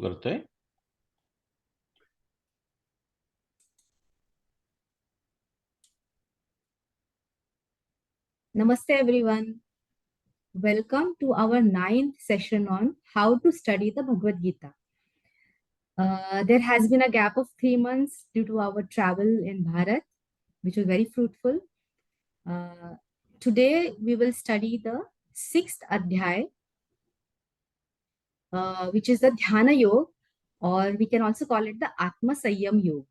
करतोय. Namaste everyone. Welcome to our 9th session on how to study the Bhagavad Gita. There has been a gap of 3 months due to our travel in Bharat, which was very fruitful. Today we will study the 6th Adhyay, which is the Dhyana-Yoga, or we can also call it the Atma Sanyam Yoga.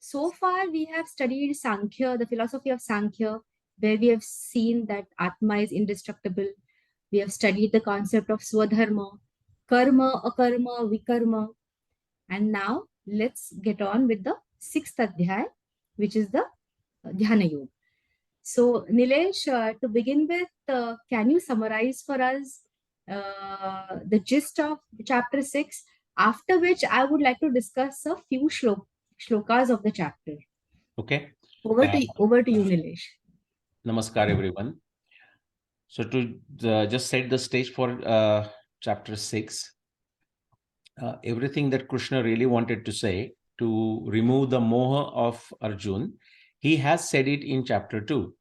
So far, we have studied Sankhya, the philosophy of Sankhya, where we have seen that Atma is indestructible. We have studied the concept of Swadharma, Karma, Akarma, Vikarma. And now let's get on with the 6th Adhyay, which is the Dhyana Yoga. So, Nilesh, to begin with, can you summarize for us the gist of chapter 6? After which, I would like to discuss a few shlokas of the chapter. Okay. Over to you, Nilesh. Namaskar, everyone. So to just set the stage for chapter 6, everything that Krishna really wanted to say to remove the moha of Arjun, he has said it in chapter 2.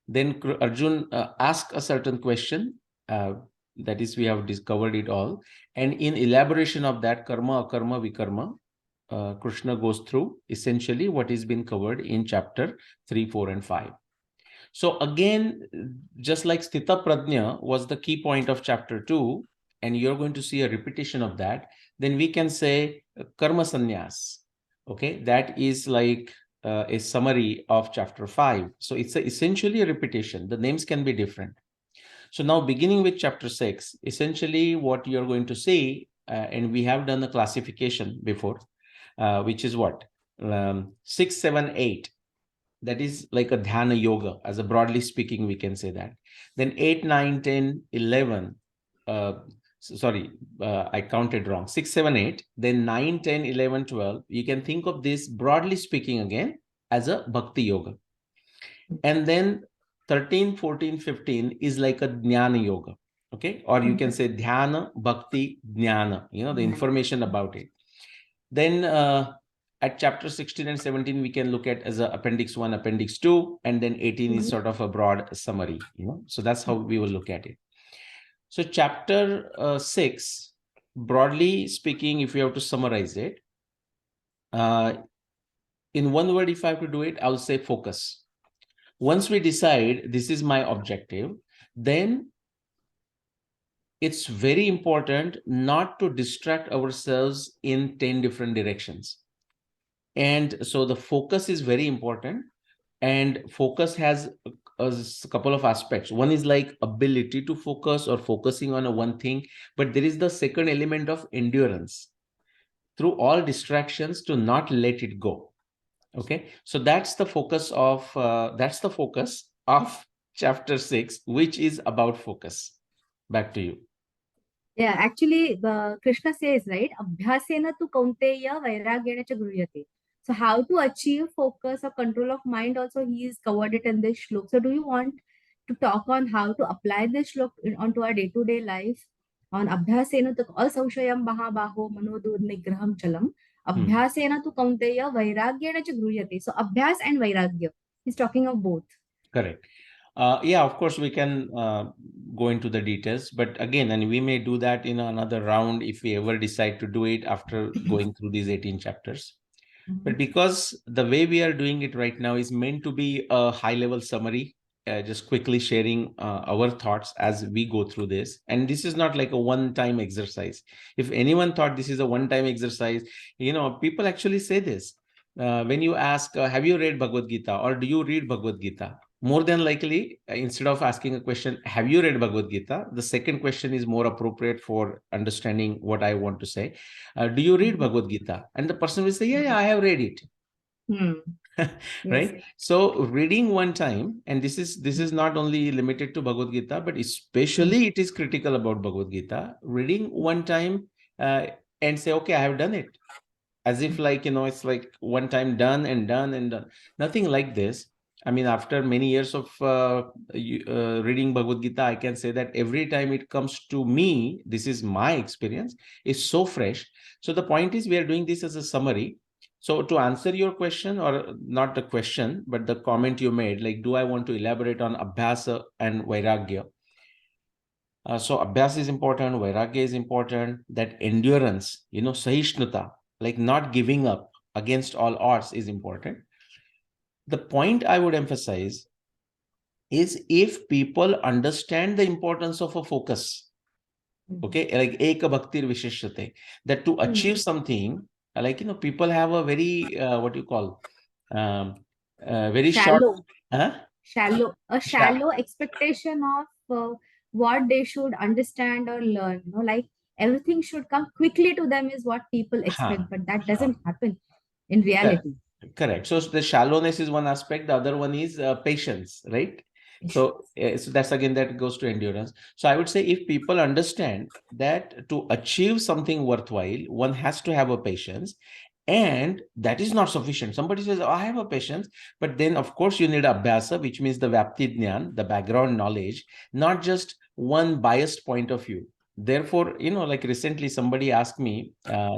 Then Arjun asked a certain question, that is, we have discovered it all. And in elaboration of that, karma, akarma, vikarma, Krishna goes through essentially what has been covered in chapter 3, 4, and 5. So again, just like Sthita Prajna was the key point of chapter 2, and you're going to see a repetition of that, then we can say Karma Sannyas. Okay, that is like a summary of chapter 5. So it's essentially a repetition. The names can be different. So now beginning with chapter 6, essentially what you're going to see, and we have done a classification before, which is what? 6, 7, 8. That is like a Dhyana-Yoga, as a broadly speaking, we can say that. Then 8, 9, 10, 11. I counted wrong. 6, 7, 8. Then 9, 10, 11, 12. You can think of this broadly speaking again as a Bhakti Yoga. And then 13, 14, 15 is like a Jnana Yoga. Okay. Or you can say Dhyana, Bhakti, Jnana, the information about it. Then at chapter 16 and 17, we can look at as a appendix 1, appendix 2, and then 18 is sort of a broad summary, So that's how we will look at it. So chapter 6, broadly speaking, if you have to summarize it, in one word, if I have to do it, I'll say focus. Once we decide this is my objective, then it's very important not to distract ourselves in 10 different directions. And so the focus is very important, and focus has a couple of aspects. One is like ability to focus or focusing on a one thing, but there is the second element of endurance through all distractions to not let it go. Okay, so that's the focus of chapter 6, which is about focus. Back to you. Yeah, actually, Krishna says, right, Abhyasena tu kaunteya vairagyena cha gruyate. So how to achieve focus or control of mind also, he is covered it in this shlok. So do you want to talk on how to apply this shlok onto our day-to-day life? On Abhyasena tu asaushayam mahabaho manodur nigraham chalam. Abhyasena tu kaunteya vairagyena cha gruyate. So Abhyas and Vairagya. He's talking of both. Correct. Yeah, of course, we can go into the details, but again, and we may do that in another round if we ever decide to do it after going through these 18 chapters. But because the way we are doing it right now is meant to be a high-level summary, just quickly sharing our thoughts as we go through this. And this is not like a one-time exercise. If anyone thought this is a one-time exercise, people actually say this. When you ask, have you read Bhagavad Gita, or do you read Bhagavad Gita? More than likely, instead of asking a question, have you read Bhagavad Gita? The second question is more appropriate for understanding what I want to say. Do you read Bhagavad Gita? And the person will say, yeah, I have read it. Right? Yes. So reading one time, and this is not only limited to Bhagavad Gita, but especially it is critical about Bhagavad Gita. Reading one time and say, okay, I have done it. As if like, it's like one time done and done and done. Nothing like this. I mean, after many years of reading Bhagavad Gita, I can say that every time it comes to me, this is my experience, is so fresh. So the point is, we are doing this as a summary. So to answer your question, or not the question, but the comment you made, like, do I want to elaborate on Abhyasa and Vairagya? So Abhyasa is important, Vairagya is important, that endurance, Sahishnuta, like not giving up against all odds is important. The point I would emphasize is if people understand the importance of a focus, okay, like Eka Bhaktir Visheshyate, that to achieve something, like, people have a very, what you call, very short, Shallow, huh? Sha- shallow expectation of what they should understand or learn. Like everything should come quickly to them is what people expect, huh. but that doesn't happen in reality. Correct. So the shallowness is one aspect. The other one is patience, right? So, so that's again, that goes to endurance. So I would say if people understand that to achieve something worthwhile, one has to have a patience, and that is not sufficient. Somebody says, oh, I have a patience, but then of course you need abhyasa, which means the Vyapti Jnana, the background knowledge, not just one biased point of view. Therefore, like recently somebody asked me,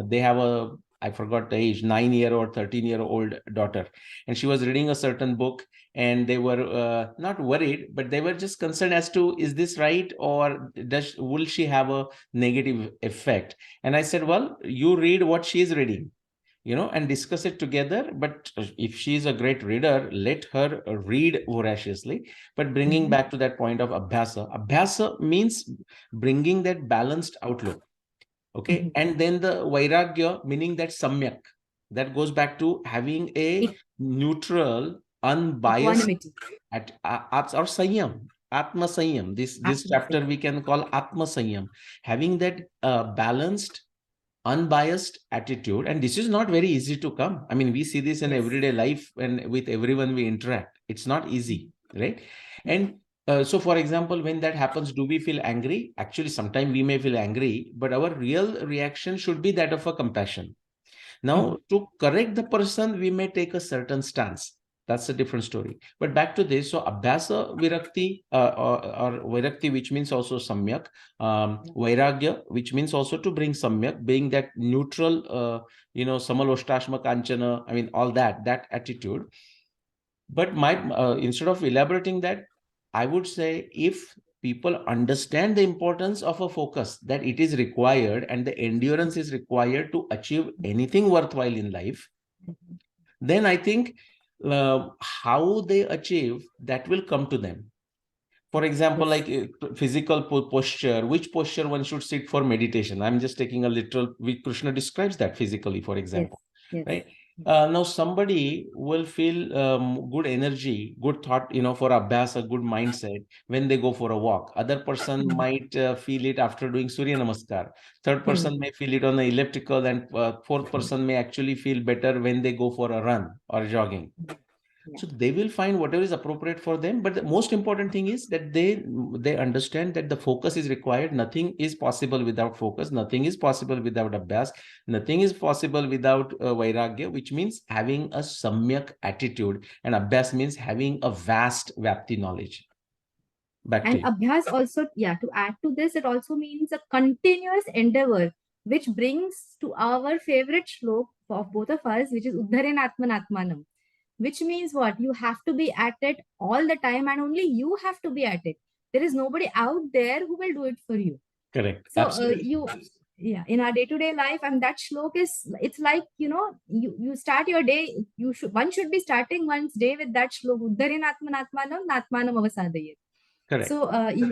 they have a, I forgot the age, 9-year or 13-year-old daughter. And she was reading a certain book, and they were not worried, but they were just concerned as to, is this right? Or will she have a negative effect? And I said, well, you read what she is reading, and discuss it together. But if she is a great reader, let her read voraciously. But bringing back to that point of abhyasa means bringing that balanced outlook. Okay. And then the Vairagya, meaning that samyak, that goes back to having a neutral, unbiased Equanimity. or Sanyam, Atma Sanyam. This chapter we can call Atma Sanyam, having that balanced, unbiased attitude. And this is not very easy to come. I mean, we see this in everyday life and with everyone we interact. It's not easy, right? And so, for example, when that happens, do we feel angry? Actually, sometimes we may feel angry, but our real reaction should be that of a compassion. Now, to correct the person, we may take a certain stance. That's a different story. But back to this. So, Abhyasa Virakti, or Virakti, which means also Samyak, Vairagya, which means also to bring Samyak, being that neutral, Samaloštashma Kanchana, I mean, all that attitude. But instead of elaborating that, I would say if people understand the importance of a focus, that it is required and the endurance is required to achieve anything worthwhile in life, then I think how they achieve that will come to them. For example, like physical posture, which posture one should sit for meditation. I'm just taking a literal, Krishna describes that physically, for example, right? Now somebody will feel good energy, good thought, for abhyas, a good mindset when they go for a walk. Other person might feel it after doing Surya Namaskar. Third person may feel it on the elliptical, and fourth person may actually feel better when they go for a run or jogging. So they will find whatever is appropriate for them. But the most important thing is that they understand that the focus is required. Nothing is possible without focus. Nothing is possible without abhyas. Nothing is possible without vairagya, which means having a samyak attitude. And abhyas means having a vast vyapti knowledge. Back to And you. abhyas also, to add to this, it also means a continuous endeavor, which brings to our favorite shlok of both of us, which is Uddharen Atman Atmanam, which means what? You have to be at it all the time, and only you have to be at it. There is nobody out there who will do it for you. Correct. So Absolutely. in our day-to-day life, and that shlok is, it's like, you start your day, one should be starting one's day with that shlok, Uddharen Atman Atmanam Natmanam Avasadayet. Correct. So,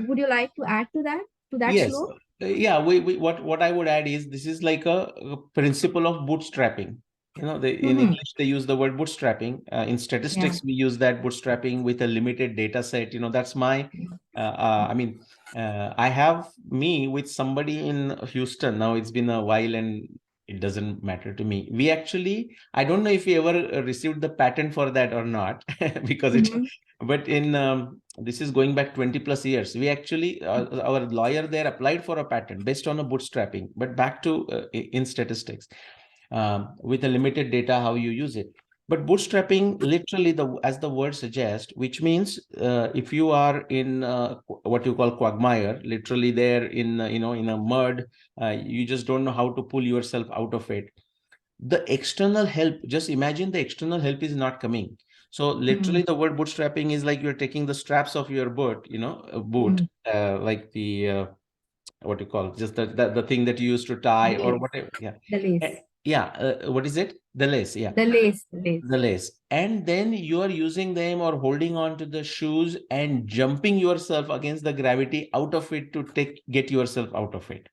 would you like to add to that Yes. shlok? Yeah. What I would add is, this is like a principle of bootstrapping. In English, they use the word bootstrapping. In statistics, we use that bootstrapping with a limited data set. That's my, I mean, I have me with somebody in Houston. Now it's been a while and it doesn't matter to me. We actually, I don't know if we ever received the patent for that or not, because but this is going back 20 plus years. We actually, our lawyer there applied for a patent based on a bootstrapping. But back to in statistics, with a limited data, how you use it. But bootstrapping, literally, as the word suggests, which means if you are in what you call quagmire, literally there in in a mud, you just don't know how to pull yourself out of it. The external help, just imagine the external help is not coming. So literally, the word bootstrapping is like you're taking the straps of your boot, boot, like the what you call, just the thing that you used to tie or Lace. whatever. Yeah. The lace. Yeah. What is it? The lace. Yeah. The lace. The lace. The lace. And then you are using them or holding on to the shoes and jumping yourself against the gravity out of it to get yourself out of it.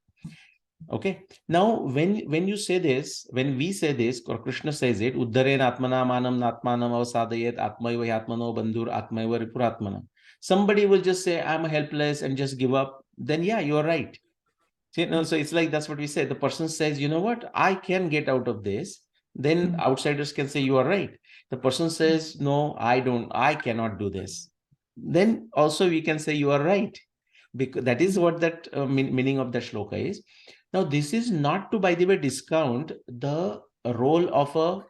Okay. Now, when you say this, when we say this, or Krishna says it, Uddharen Atmana Manam Natmanam Avasadayet Atmaiva Atmano Bandhur Atmaiva Ripuratmanam. Somebody will just say, I'm helpless and just give up. Then yeah, you are right. So it's like, that's what we say. The person says, you know what, I can get out of this. Then outsiders can say, you are right. The person says, no, I cannot do this. Then also we can say, you are right. Because that is what that meaning of the shloka is. Now, this is not to, by the way, discount the role of a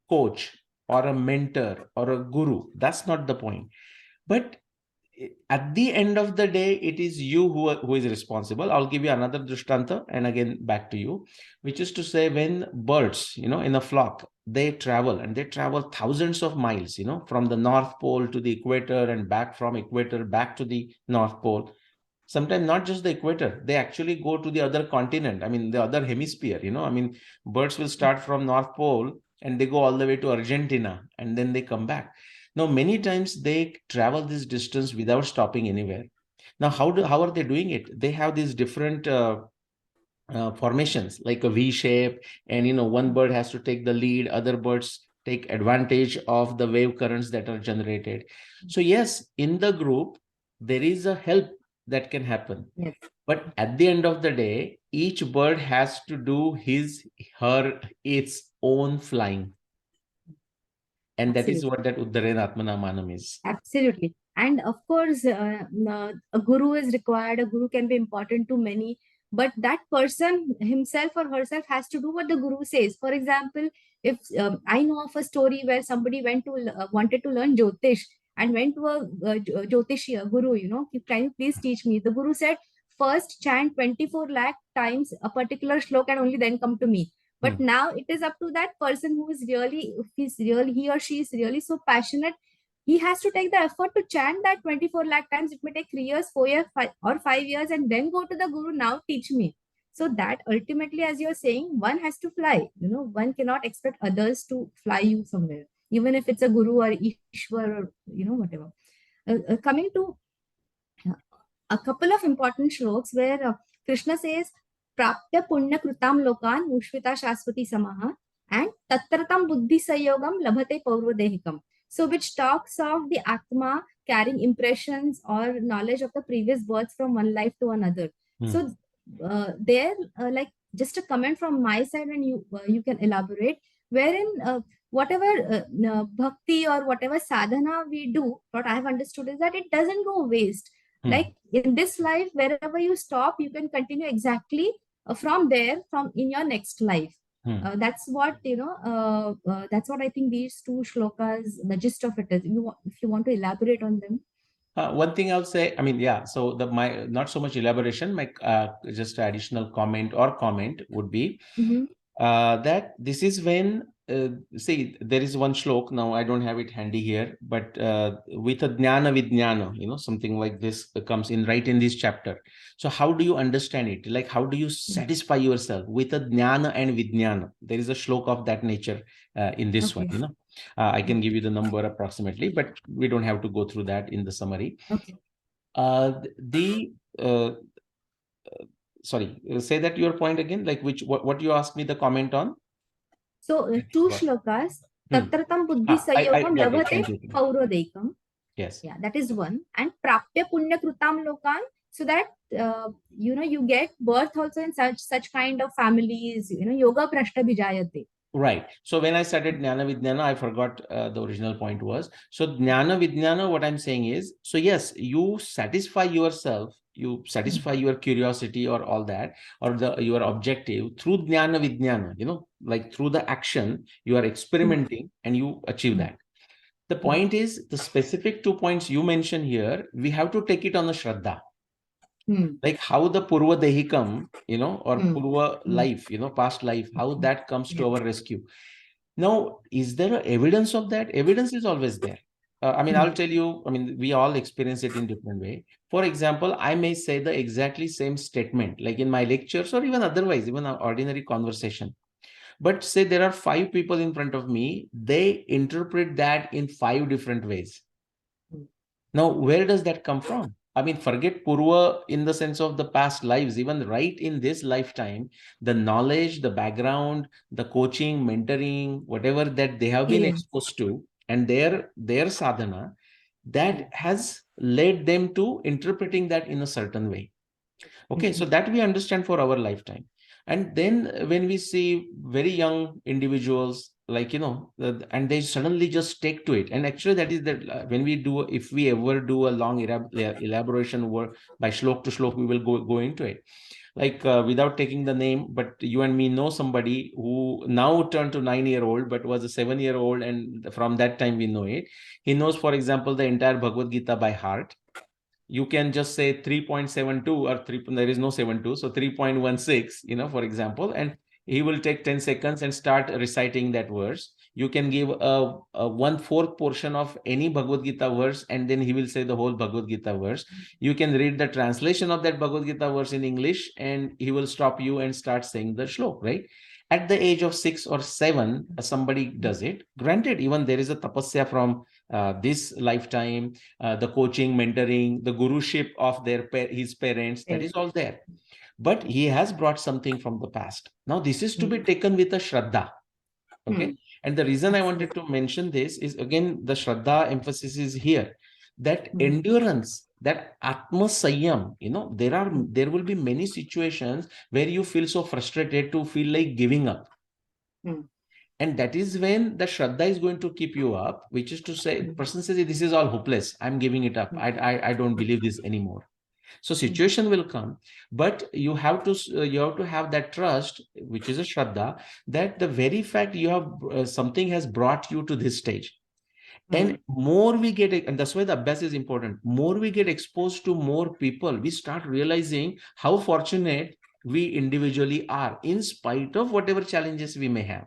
coach or a mentor or a guru. That's not the point. But at the end of the day, it is you who is responsible. I'll give you another drishtanta, and again back to you, which is to say, when birds, in a flock, they travel thousands of miles, from the North Pole to the equator and back from equator back to the North Pole. Sometimes not just the equator, they actually go to the other continent. I mean, the other hemisphere, I mean, birds will start from North Pole and they go all the way to Argentina and then they come back. Now, many times they travel this distance without stopping anywhere. Now, how are they doing it? They have these different formations, like a V shape, and one bird has to take the lead, other birds take advantage of the wave currents that are generated. So yes, in the group, there is a help that can happen. Yes. But at the end of the day, each bird has to do its own flying. And that is what that Uddaren Atmana Manam is. Absolutely. And of course, a guru is required. A guru can be important to many, but that person himself or herself has to do what the guru says. For example, if I know of a story where somebody wanted to learn Jyotish and went to a Jyotish guru, can you please teach me? The guru said, first chant 24 lakh times a particular slok and only then come to me. But now it is up to that person who is really, he or she is really so passionate. He has to take the effort to chant that 24 lakh times. It may take 3 years, 4 years, 5 years, and then go to the guru, now teach me. So that ultimately, as you're saying, one has to fly. One cannot expect others to fly you somewhere, even if it's a guru or Ishwar or, whatever. Coming to a couple of important shloks where Krishna says, Prapya punya krutam lokan ushvita shaswati samaha and tatratam buddhi sayogam labhate paurvadehikam. So which talks of the Atma carrying impressions or knowledge of the previous births from one life to another. So there, like just a comment from my side, and you can elaborate, wherein whatever bhakti or whatever sadhana we do, what I have understood is that it doesn't go waste. Like in this life, wherever you stop, you can continue exactly from there, from in your next life. That's what that's what I think these two shlokas, the gist of it is. If you want to elaborate on them. One thing I'll say, I mean, yeah, so my not so much elaboration, my just additional comment would be that this is when, see, there is one shlok, now I don't have it handy here, but with a jnana vidjnana, something like this comes in right in this chapter. So how do you understand it? Like, how do you satisfy yourself with a jnana and vidjnana? There is a shlok of that nature in this one, I can give you the number approximately, but we don't have to go through that in the summary. Okay. Sorry, say that your point again, like what you asked me the comment on. So two shlokas, tatratam buddhi sayogam labhate paurvadehikam. Yes. Yeah, that is one. And prapya punya krutam lokan, so that you get birth also in such kind of families, yoga prashta bijayate. Right. So when I started Jnana Vijnana, I forgot the original point was. So Jnana Vijnana, what I'm saying is, so yes, you satisfy yourself you satisfy your curiosity or all that, or your objective through jnana vijnana, like through the action, you are experimenting and you achieve that. The point is, the specific 2 points you mentioned here, we have to take it on the Shraddha. Like how the Purva Dehikam, or Purva life, past life, how that comes to our rescue. Now, is there evidence of that? Evidence is always there. I'll tell you, we all experience it in different way. For example, I may say the exactly same statement, like in my lectures or even otherwise, even an ordinary conversation. But say there are 5 people in front of me, they interpret that in 5 different ways. Now, where does that come from? Forget Purva in the sense of the past lives, even right in this lifetime, the knowledge, the background, the coaching, mentoring, whatever that they have been exposed to, and their sadhana, that has led them to interpreting that in a certain way. Okay, so that we understand for our lifetime. And then when we see very young individuals, like, and they suddenly just take to it. And actually that is that when we do, if we ever do a long elaboration work by shlok to shlok, we will go into it. Like without taking the name, but you and me know somebody who now turned to 9-year-old, but was a 7-year-old. And from that time we know it. He knows, for example, the entire Bhagavad Gita by heart. You can just say 3.72 or 3, there is no 72, so 3.16, for example, and he will take 10 seconds and start reciting that verse. You can give a 1/4 portion of any Bhagavad Gita verse, and then he will say the whole Bhagavad Gita verse. You can read the translation of that Bhagavad Gita verse in English, and he will stop you and start saying the shlok, right? At the age of 6 or 7, somebody does it. Granted, even there is a tapasya from this lifetime, the coaching, mentoring, the guruship of his parents, that is all there. But he has brought something from the past. Now, this is to be taken with a Shraddha. Okay. And the reason I wanted to mention this is, again, the Shraddha emphasis is here, that endurance, that Atma Sanyam, there will be many situations where you feel so frustrated to feel like giving up. And that is when the Shraddha is going to keep you up, which is to say, the person says, this is all hopeless, I'm giving it up, I don't believe this anymore. So situation will come, but you have to have that trust, which is a Shraddha, that the very fact you have something has brought you to this stage. And more we get, and that's why the Abhyas is important, more we get exposed to more people, we start realizing how fortunate we individually are, in spite of whatever challenges we may have.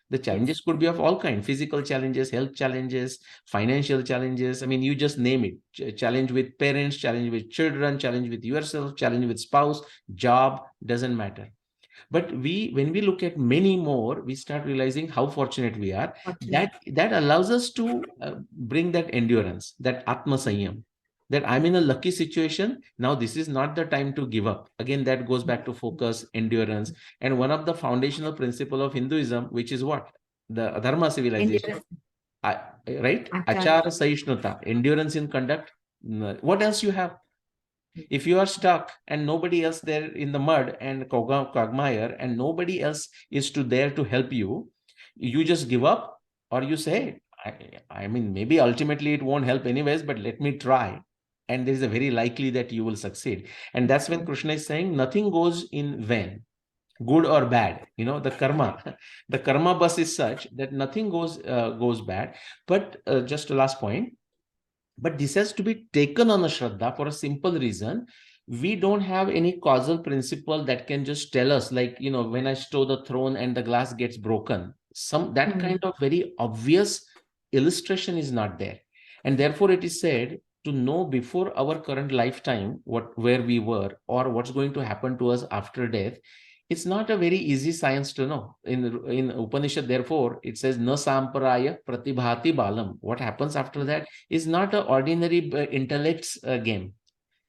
The challenges could be of all kinds: physical challenges, health challenges, financial challenges. You just name it. Challenge with parents, challenge with children, challenge with yourself, challenge with spouse, job, doesn't matter. But when we look at many more, we start realizing how fortunate we are. That allows us to bring that endurance, that Atma Sanyam, that I'm in a lucky situation. Now, this is not the time to give up. Again, that goes back to focus, endurance. And one of the foundational principle of Hinduism, which is what? The Dharma civilization. Right? Achara Saishnuta, endurance in conduct. What else you have? If you are stuck and nobody else there in the mud and quagmire, and nobody else is there to help you, you just give up, or you say, maybe ultimately it won't help anyways, but let me try. And there is a very likely that you will succeed. And that's when Krishna is saying nothing goes in vain, good or bad. The karma bus is such that nothing goes bad. But just a last point, but this has to be taken on a Shraddha for a simple reason. We don't have any causal principle that can just tell us, like, when I stow the throne and the glass gets broken. That kind of very obvious illustration is not there. And therefore, it is said to know before our current lifetime where we were or what's going to happen to us after death. It's not a very easy science to know. In Upanishad, therefore, it says, na samparaya pratibhati balam. What happens after that is not an ordinary intellect's game.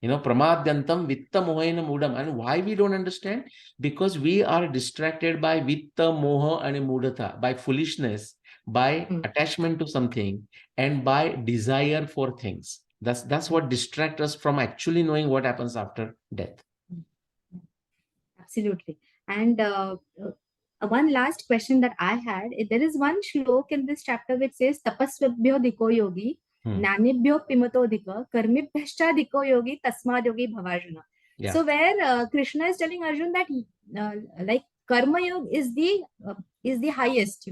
Pramadyantam vitta mohena mudam. And why we don't understand? Because we are distracted by vitta, moha, and mudata, by foolishness, by attachment to something, and by desire for things. That's what distracts us from actually knowing what happens after death. Absolutely. And one last question that I had, there is one shlok in this chapter which says, Tapasvabhyo diko yogi, Nanibhyo pimatodhika karmibhyashchadhiko yogi tasmad yogi bhavarjuna. Yeah. So where Krishna is telling Arjun that like karma yoga is the highest,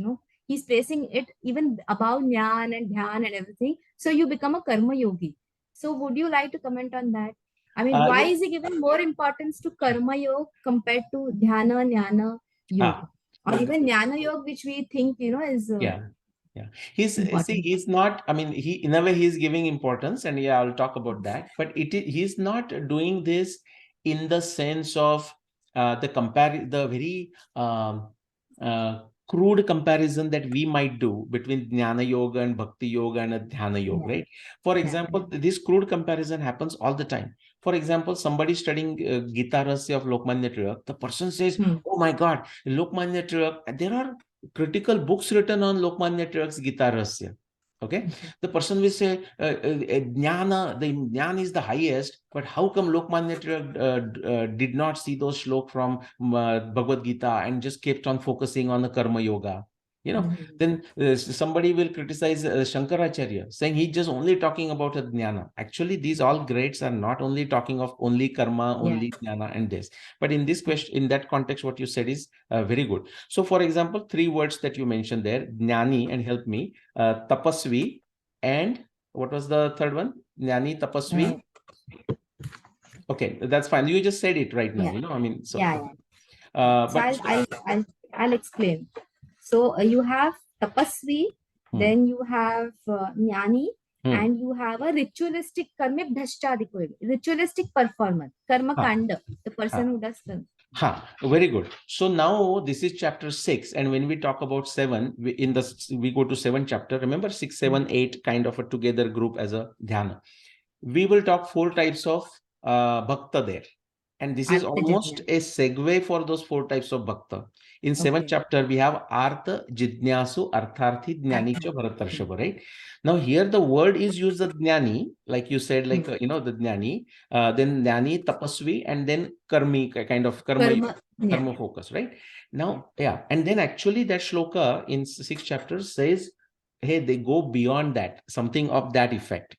he's placing it even above jnana and dhyan and everything. So you become a karma yogi. So would you like to comment on that? I mean, why Yeah. is he giving more importance to karma yoga compared to dhyana, jnana yoga? Or even jnana yoga, which we think, is Yeah. He's see, important. he's not, I mean, he in a way he's giving importance, and yeah, I'll talk about that. But he's not doing this in the sense of the very crude comparison that we might do between Jnana Yoga and Bhakti Yoga and a Dhyana Yoga, right? For example, this crude comparison happens all the time. For example, somebody studying Gita Rasya of Lokmanya Tilak, the person says, "Oh my God, Lokmanya Tilak, there are critical books written on Lokmanya Tilak's Gita Rasya." Okay, the person will say, "Jnana, the Jnana is the highest, but how come Lokmanya Tilak did not see those shlok from Bhagavad Gita and just kept on focusing on the Karma Yoga?" Then somebody will criticize Shankaracharya, saying he's just only talking about a Jnana. Actually, these all greats are not only talking of only Karma, only Jnana, and this. But in this question, in that context, what you said is very good. So, for example, three words that you mentioned there, Jnani, and help me, Tapasvi, and what was the third one? Jnani, Tapasvi. Okay, that's fine. You just said it right now. I mean, so. I'll explain. So you have tapasvi, then you have jnani, and you have a ritualistic ritualistic performer, karma kanda, the person who does the. Very good. So now this is chapter 6, and when we talk about 7, we go to 7 chapter. Remember 6, 7, 8 kind of a together group as a dhyana. We will talk 4 types of bhakta there. And this is almost a segue for those 4 types of bhakta. In 7th chapter, we have Artha, Jidnyasu, Artharthi, Jnani, Cha, Bharatarshava, right? Now here the word is used as Jnani, like you said, like, the Jnani, then Jnani, Tapasvi, and then Karmi, kind of karma focus, right? Now, and then actually that shloka in 6th chapter says, hey, they go beyond that, something of that effect,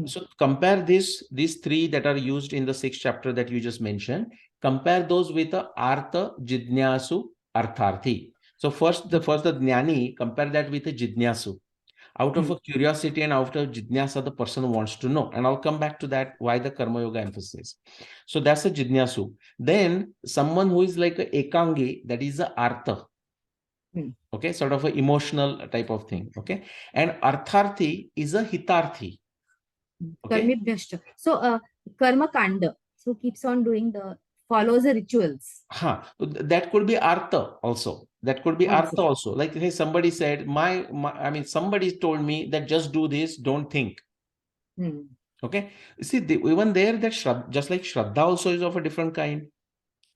So compare these 3 that are used in the 6th chapter that you just mentioned. Compare those with the Artha, Jidnyasu, Artharthi. So first the Jnani, compare that with the Jidnyasu. Out of a curiosity and out of Jidnyasa, the person wants to know. And I'll come back to that, why the Karma Yoga emphasis. So that's a Jidnyasu. Then someone who is like a Ekangi, that is a Artha. Okay, sort of an emotional type of thing. Okay. And Artharthi is a Hitarthi. Okay. So karma kanda. So keeps on follows the rituals. That could be artha also. That could be artha also. Like, hey, somebody said, somebody told me that just do this, don't think. Okay. See, even there, that just like Shraddha also is of a different kind.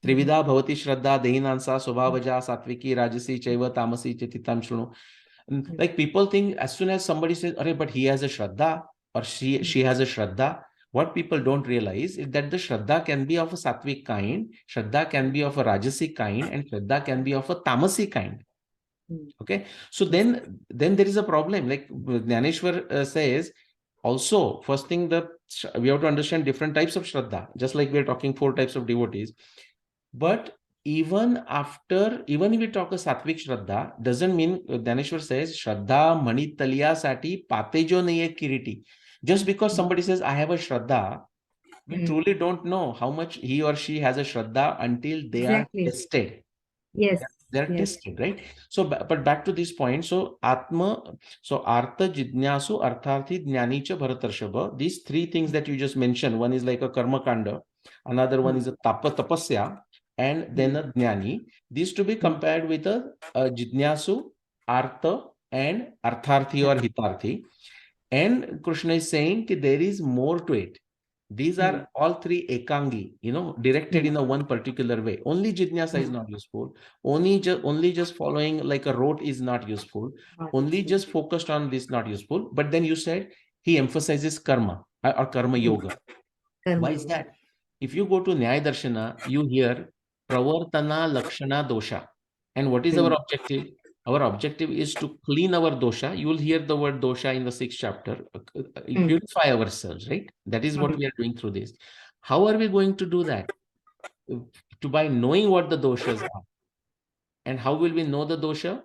Trivida bhavati Shraddha, Dehinansa, Swabhavaja, Satviki, Rajasi, Chaiva, Tamasi, Chetitam Shruno. Like, people think as soon as somebody says, but he has a Shraddha, or she has a Shraddha, what people don't realize is that the Shraddha can be of a Sattvic kind, Shraddha can be of a Rajasic kind, and Shraddha can be of a Tamasic kind. Okay. So then there is a problem. Like Jnaneshwar says, also, first thing that we have to understand different types of Shraddha, just like we're talking 4 types of devotees. But even if we talk a Sattvic Shraddha, doesn't mean, Dhaneshwar says, Shraddha Mani Taliya Sati Patejo Naye Kiriti. Just because somebody says, I have a Shraddha, we truly don't know how much he or she has a Shraddha until they are tested. Yes. They're tested, right? So, but back to this point. So, Artha, Jidnyasu, Artharthi, Jnani, Cha, Bharatarshava. These 3 things that you just mentioned, one is like a Karma Kanda, another one is a Tapasya, and then a Jnani. These to be compared with a Jidnyasu, Artha, and Artharthi or Hitarthi. And Krishna is saying that there is more to it. These are all 3 ekangi, directed in a one particular way. Only jidnyasa is not useful. Only just following like a rote is not useful. Only just focused on this not useful. But then you said he emphasizes karma or karma yoga. Why is that? If you go to Nyaya Darshana, you hear pravartana lakshana dosha. And what is our objective? Our objective is to clean our dosha. You will hear the word dosha in the 6th chapter. Purify ourselves, right? That is what we are doing through this. How are we going to do that? By knowing what the doshas are. And how will we know the dosha?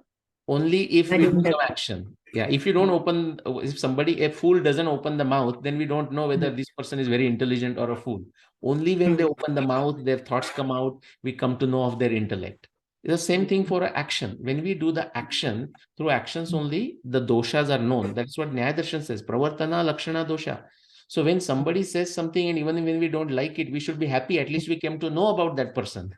Only if we do some action. Yeah, if you don't open, if a fool doesn't open the mouth, then we don't know whether this person is very intelligent or a fool. Only when they open the mouth, their thoughts come out, we come to know of their intellect. It's the same thing for action. When we do the action, through actions only, the doshas are known. That's what Nyaya Darshan says, Pravartana Lakshana Dosha. So when somebody says something and even when we don't like it, we should be happy. At least we came to know about that person,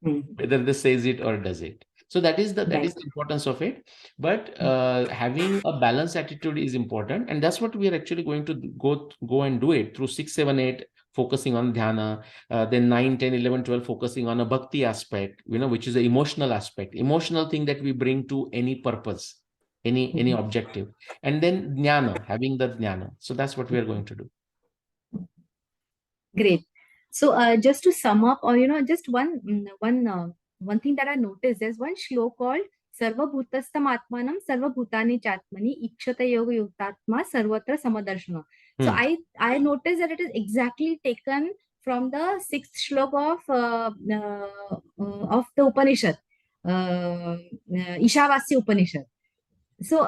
whether they says it or does it. So that is the importance of it. But having a balanced attitude is important, and that's what we are actually going to go and do it through 6, 7, 8, focusing on dhyana, then 9, 10, 11, 12, focusing on a bhakti aspect, which is the emotional aspect, emotional thing that we bring to any purpose, any objective, and then jnana, having the jnana. So that's what we are going to do. Great. So just to sum up, or just one thing that I noticed, there's one shloka called Sarva Bhutastam Atmanam Sarva Bhutani Chatmani Ikshata Yoga Yuktatma Sarvatra Samadarshana. So I noticed that it is exactly taken from the 6th shloka of the Upanishad, Ishavasya Upanishad. So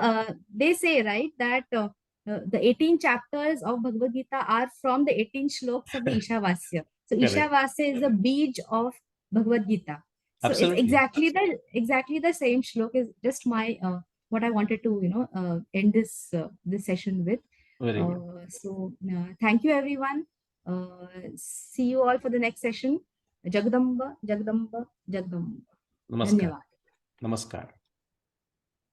they say, right, that the 18 chapters of Bhagavad Gita are from the 18 shloks of the Ishavasya. So Ishavasya is the beej of Bhagavad Gita. So Absolutely. It's exactly the same shlok. Is just my what I wanted to end this session with. Very good. So thank you everyone. See you all for the next session. Jagdamba, Jagdamba, Jagdamba. Namaskar. Dhanyavad. Namaskar.